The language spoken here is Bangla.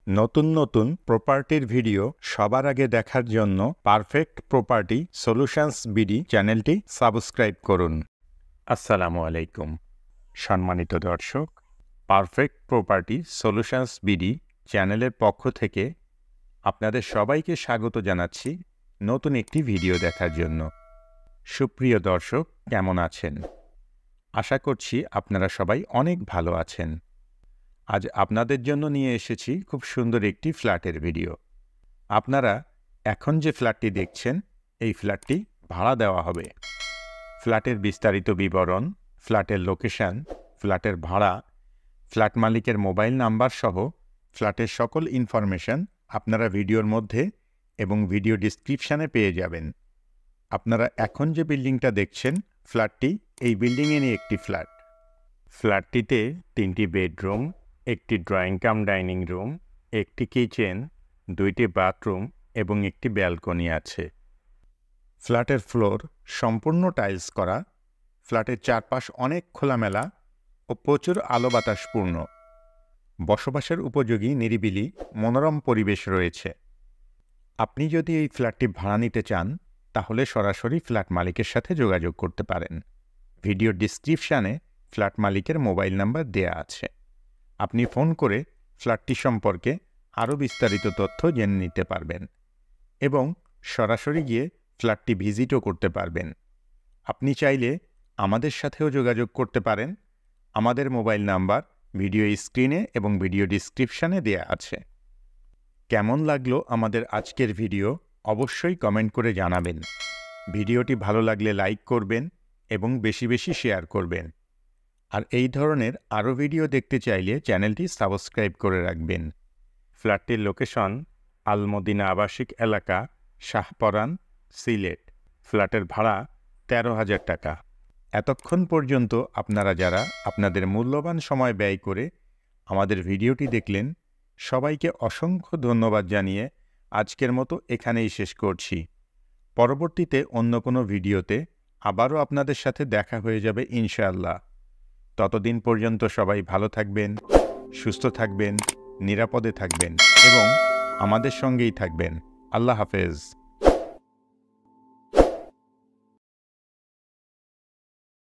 নতুন নতুন প্রপার্টির ভিডিও সবার আগে দেখার জন্য পারফেক্ট প্রপার্টি সলিউশনস বিডি চ্যানেলটি সাবস্ক্রাইব করুন। আসসালামু আলাইকুম সম্মানিত দর্শক, পারফেক্ট প্রপার্টি সলিউশনস বিডি চ্যানেলের পক্ষ থেকে আপনাদের সবাইকে স্বাগত জানাচ্ছি নতুন একটি ভিডিও দেখার জন্য। সুপ্রিয় দর্শক, কেমন আছেন? আশা করছি আপনারা সবাই অনেক ভালো আছেন। আজ আপনাদের জন্য নিয়ে এসেছি খুব সুন্দর একটি ফ্ল্যাটের ভিডিও। আপনারা এখন যে ফ্ল্যাটটি দেখছেন, এই ফ্ল্যাটটি ভাড়া দেওয়া হবে। ফ্ল্যাটের বিস্তারিত বিবরণ, ফ্ল্যাটের লোকেশন, ফ্ল্যাটের ভাড়া, ফ্ল্যাট মালিকের মোবাইল নাম্বার সহ ফ্ল্যাটের সকল ইনফরমেশন আপনারা ভিডিওর মধ্যে এবং ভিডিও ডিসক্রিপশানে পেয়ে যাবেন। আপনারা এখন যে বিল্ডিংটা দেখছেন, ফ্ল্যাটটি এই বিল্ডিংয়েরই একটি ফ্ল্যাট। ফ্ল্যাটটিতে 3টি বেডরুম, একটি ড্রয়িং কাম ডাইনিং রুম, একটি কিচেন, 2টি বাথরুম এবং একটি ব্যালকনি আছে। ফ্ল্যাটের ফ্লোর সম্পূর্ণ টাইলস করা। ফ্ল্যাটের চারপাশ অনেক খোলামেলা ও প্রচুর আলো বাতাসপূর্ণ। বসবাসের উপযোগী নিরিবিলি মনোরম পরিবেশ রয়েছে। আপনি যদি এই ফ্ল্যাটটি ভাড়া নিতে চান, তাহলে সরাসরি ফ্ল্যাট মালিকের সাথে যোগাযোগ করতে পারেন। ভিডিও ডিসক্রিপশানে ফ্ল্যাট মালিকের মোবাইল নাম্বার দেয়া আছে। আপনি ফোন করে ফ্ল্যাটটি সম্পর্কে আরও বিস্তারিত তথ্য জেনে নিতে পারবেন এবং সরাসরি গিয়ে ফ্ল্যাটটি ভিজিটও করতে পারবেন। আপনি চাইলে আমাদের সাথেও যোগাযোগ করতে পারেন। আমাদের মোবাইল নাম্বার ভিডিও স্ক্রিনে এবং ভিডিও ডিসক্রিপশানে দেয়া আছে। কেমন লাগলো আমাদের আজকের ভিডিও অবশ্যই কমেন্ট করে জানাবেন। ভিডিওটি ভালো লাগলে লাইক করবেন এবং বেশি বেশি শেয়ার করবেন। আর এই ধরনের আরও ভিডিও দেখতে চাইলে চ্যানেলটি সাবস্ক্রাইব করে রাখবেন। ফ্ল্যাটটির লোকেশন আল মদিনা আবাসিক এলাকা, শাহপরান, সিলেট। ফ্ল্যাটের ভাড়া 13,000 টাকা। এতক্ষণ পর্যন্ত আপনারা যারা আপনাদের মূল্যবান সময় ব্যয় করে আমাদের ভিডিওটি দেখলেন, সবাইকে অসংখ্য ধন্যবাদ জানিয়ে আজকের মতো এখানেই শেষ করছি। পরবর্তীতে অন্য কোনো ভিডিওতে আবারও আপনাদের সাথে দেখা হয়ে যাবে ইনশাআল্লাহ। ততদিন পর্যন্ত সবাই ভালো থাকবেন, সুস্থ থাকবেন, নিরাপদে থাকবেন এবং আমাদের সঙ্গেই থাকবেন। আল্লাহ হাফেজ।